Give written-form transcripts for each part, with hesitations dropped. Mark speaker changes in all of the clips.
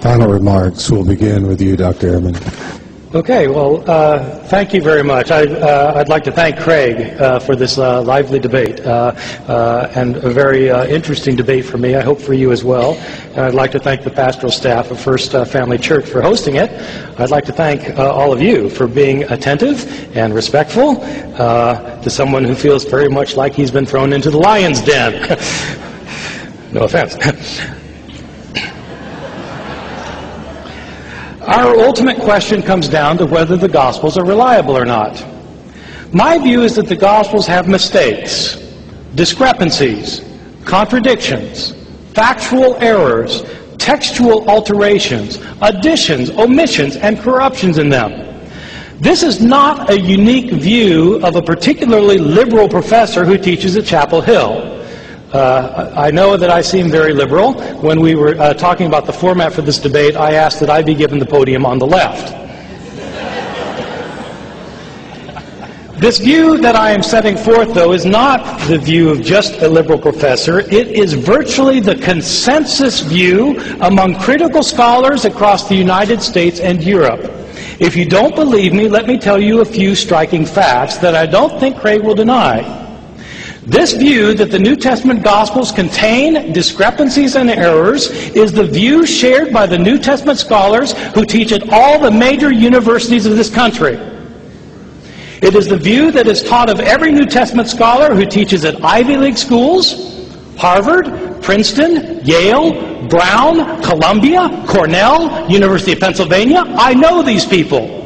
Speaker 1: Final remarks will begin with you, Dr. Ehrman.
Speaker 2: Okay, well, thank you very much. I'd like to thank Craig for this lively debate, and a very interesting debate for me, I hope for you as well. And I'd like to thank the pastoral staff of First Family Church for hosting it. I'd like to thank all of you for being attentive and respectful to someone who feels very much like he's been thrown into the lion's den. No offense. Our ultimate question comes down to whether the Gospels are reliable or not. My view is that the Gospels have mistakes, discrepancies, contradictions, factual errors, textual alterations, additions, omissions, and corruptions in them. This is not a unique view of a particularly liberal professor who teaches at Chapel Hill. I know that I seem very liberal. When we were talking about the format for this debate, I asked that I be given the podium on the left. This view that I am setting forth, though, is not the view of just a liberal professor. It is virtually the consensus view among critical scholars across the United States and Europe. If you don't believe me, let me tell you a few striking facts that I don't think Craig will deny. This view that the New Testament Gospels contain discrepancies and errors is the view shared by the New Testament scholars who teach at all the major universities of this country. It is the view that is taught of every New Testament scholar who teaches at Ivy League schools, Harvard, Princeton, Yale, Brown, Columbia, Cornell, University of Pennsylvania. I know these people.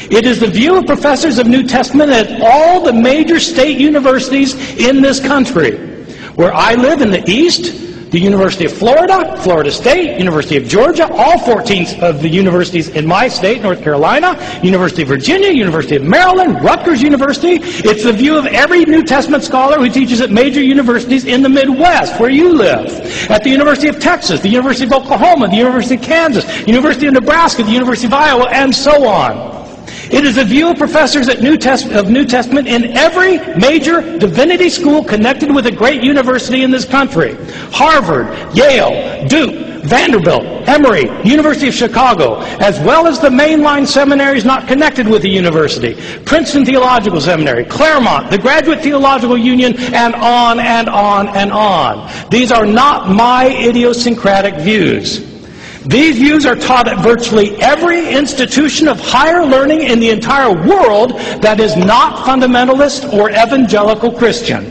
Speaker 2: It is the view of professors of New Testament at all the major state universities in this country. Where I live in the East, the University of Florida, Florida State, University of Georgia, all 14 of the universities in my state, North Carolina, University of Virginia, University of Maryland, Rutgers University. It's the view of every New Testament scholar who teaches at major universities in the Midwest, where you live. At the University of Texas, the University of Oklahoma, the University of Kansas, University of Nebraska, the University of Iowa, and so on. It is the view of professors of New Testament in every major divinity school connected with a great university in this country. Harvard, Yale, Duke, Vanderbilt, Emory, University of Chicago, as well as the mainline seminaries not connected with the university. Princeton Theological Seminary, Claremont, the Graduate Theological Union, and on and on and on. These are not my idiosyncratic views. These views are taught at virtually every institution of higher learning in the entire world that is not fundamentalist or evangelical Christian.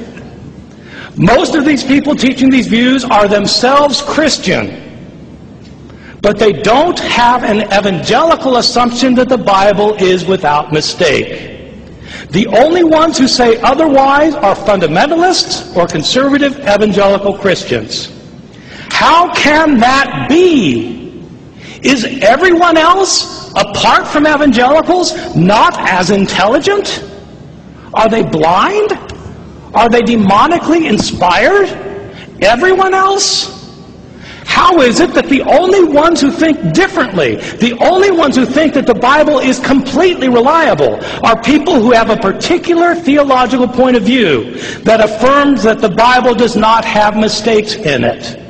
Speaker 2: Most of these people teaching these views are themselves Christian, but they don't have an evangelical assumption that the Bible is without mistake. The only ones who say otherwise are fundamentalists or conservative evangelical Christians. How can that be? Is everyone else, apart from evangelicals, not as intelligent? Are they blind? Are they demonically inspired? Everyone else? How is it that the only ones who think differently, the only ones who think that the Bible is completely reliable, are people who have a particular theological point of view that affirms that the Bible does not have mistakes in it?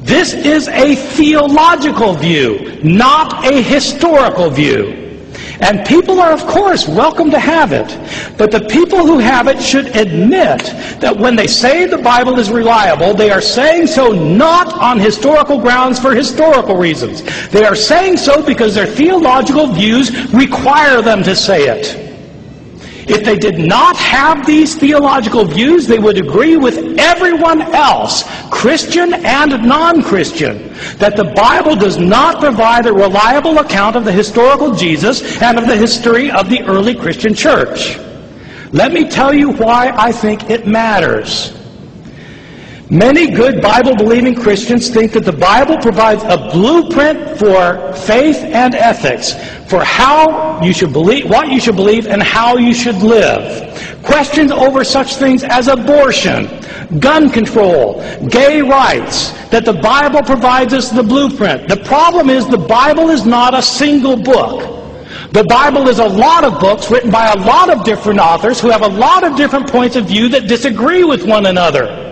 Speaker 2: This is a theological view, not a historical view. And people are, of course, welcome to have it. But the people who have it should admit that when they say the Bible is reliable, they are saying so not on historical grounds for historical reasons. They are saying so because their theological views require them to say it. If they did not have these theological views, they would agree with everyone else, Christian and non-Christian, that the Bible does not provide a reliable account of the historical Jesus and of the history of the early Christian church. Let me tell you why I think it matters. Many good Bible-believing Christians think that the Bible provides a blueprint for faith and ethics, for how you should believe, what you should believe, and how you should live. Questions over such things as abortion, gun control, gay rights, that the Bible provides us the blueprint. The problem is the Bible is not a single book. The Bible is a lot of books written by a lot of different authors who have a lot of different points of view that disagree with one another.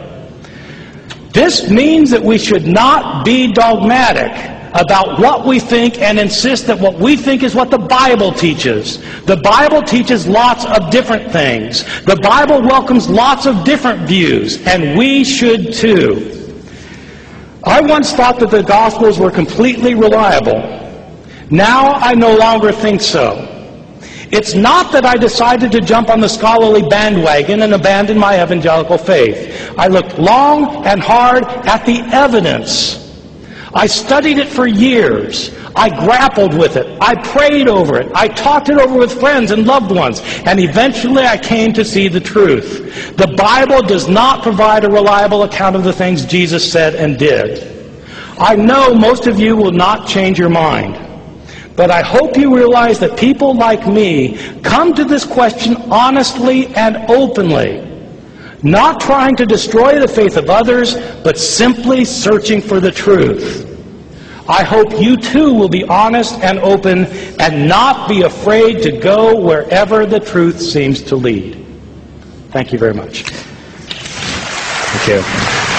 Speaker 2: This means that we should not be dogmatic about what we think and insist that what we think is what the Bible teaches. The Bible teaches lots of different things. The Bible welcomes lots of different views, and we should too. I once thought that the Gospels were completely reliable. Now I no longer think so. It's not that I decided to jump on the scholarly bandwagon and abandon my evangelical faith. I looked long and hard at the evidence. I studied it for years. I grappled with it. I prayed over it. I talked it over with friends and loved ones. And eventually I came to see the truth. The Bible does not provide a reliable account of the things Jesus said and did. I know most of you will not change your mind. But I hope you realize that people like me come to this question honestly and openly, not trying to destroy the faith of others, but simply searching for the truth. I hope you too will be honest and open and not be afraid to go wherever the truth seems to lead. Thank you very much.
Speaker 3: Thank you.